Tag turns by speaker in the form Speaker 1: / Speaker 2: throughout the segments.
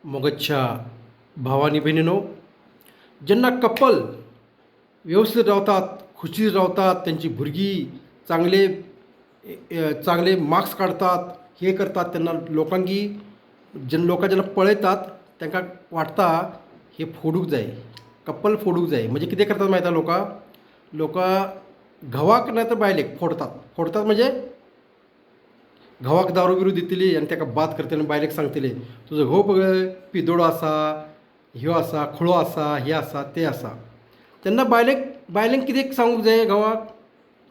Speaker 1: मोगच्या भावानी बहिणीनो, ज्यांना कपल व्यवस्थित राहतात, खुशीत राहतात, त्यांची भुरगी चांगले चांगले मार्क्स काढतात, हे करतात, त्यांना लोकांकी ज्यांना पळयतात त्यांना वाटता हे फोडूक जाय, कपल फोडूक जाय. म्हणजे किती करतात माहीत आहे लोक घवाक नाही तर बायलेक फोडतात म्हणजे घवाक दारू बिरू दितली आणि ताका बात करतले आणि बायलेक सांगतले तुझं घो पळय पिदोडो आसा, ह्यो आसा, खुळो आसा, हे आसा, ते आसा. त्यांना बायलेक कितें सांगूंक जाय घोवाक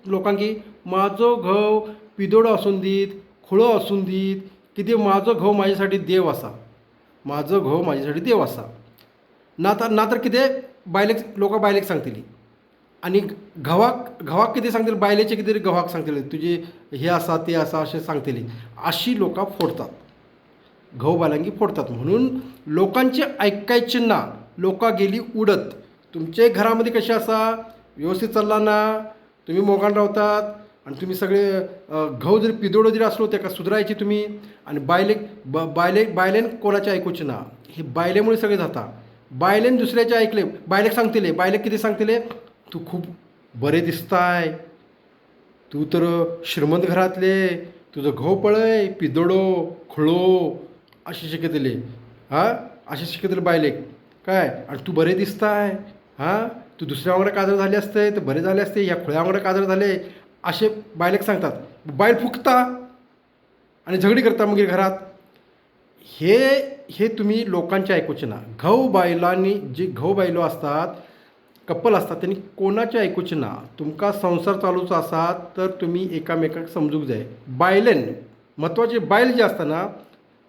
Speaker 1: लोकांकी, माझो घोव पिदोडो आसून दीत, खुळो आसून दीत, कितें माझो घोव म्हाज्यासाठी देव आसा, माझो घोव म्हाज्यासाठी देव आसा. नातर कितें बायलेक सांगतली आणि घवाक कितें सांगतले, बायलेचे कितें घवाक सांगतले तुझे हे आसा ते आसा अशें सांगतली. अशी लोकां फोडतात, घोव बायलांकी फोडतात. म्हणून लोकांचे ऐकायचे ना, लोकां गेली उडत. तुमचे घरामध्ये कसे असा व्यवस्थित चालला ना, तुम्ही मोगान रावतात आणि तुम्ही सगळे घोव जरी पिदोडो जरी असलो त्याका सुधरायची तुम्ही. आणि बायलेन कोणाचे ऐकूचे ना, हे बायलेमुळे सगळे जाता. बायलेन दुसऱ्याचे ऐकले, बायलेक किती सांगतले, तू खूप बरे दिसताय, तू तर श्रीमंत घरातले, तुझं घोव पळय पिदोडो खुळो असे शिकयतले. असे शिकयतले बायलेक काय, आणि तू बरे दिसताय, तू दुसऱ्या वांगडा काजर झाले असते तर बरे झाले असते, या खुळ्या वांगडा काजर झाले असे बायलेक सांगतात. बायल फुकता आणि झगडी करता मग घरात. हे तुम्ही लोकांचे ऐकूचे ना. घोव बायलो असतात, कपल असतात, त्यांनी कोणाचे ऐकूचे ना. तुमका संसार चालूचा असा तर तुम्ही एकामेकाक समजूक जाय. बायलेन महत्त्वाचे बायल जे असता ना,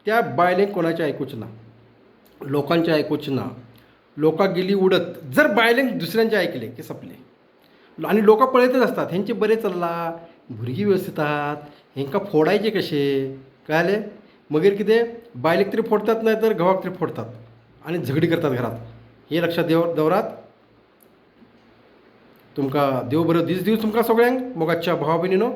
Speaker 1: त्या बायलेक कोणाचे ऐकूचे ना, लोकांचे ऐकूचे ना. लोकां गेली उडत. जर बायलेन दुसऱ्यांचे ऐकले की संपले. आणि लोक पळयतच असतात, ह्यांचे बरे चालला, भुरगी व्यवस्थित आहात, ह्यांका फोडायचे कसे, कळले. मगीर कितें बायलेक तरी फोडतात, नाही तर घोवाक तरी फोडतात आणि झगडी करतात घरात. हे लक्षात दवरात. तुमकां देव बरो दीस दिवं तुमकां सगळ्यांक मोगाच्या भावा भयणीनो.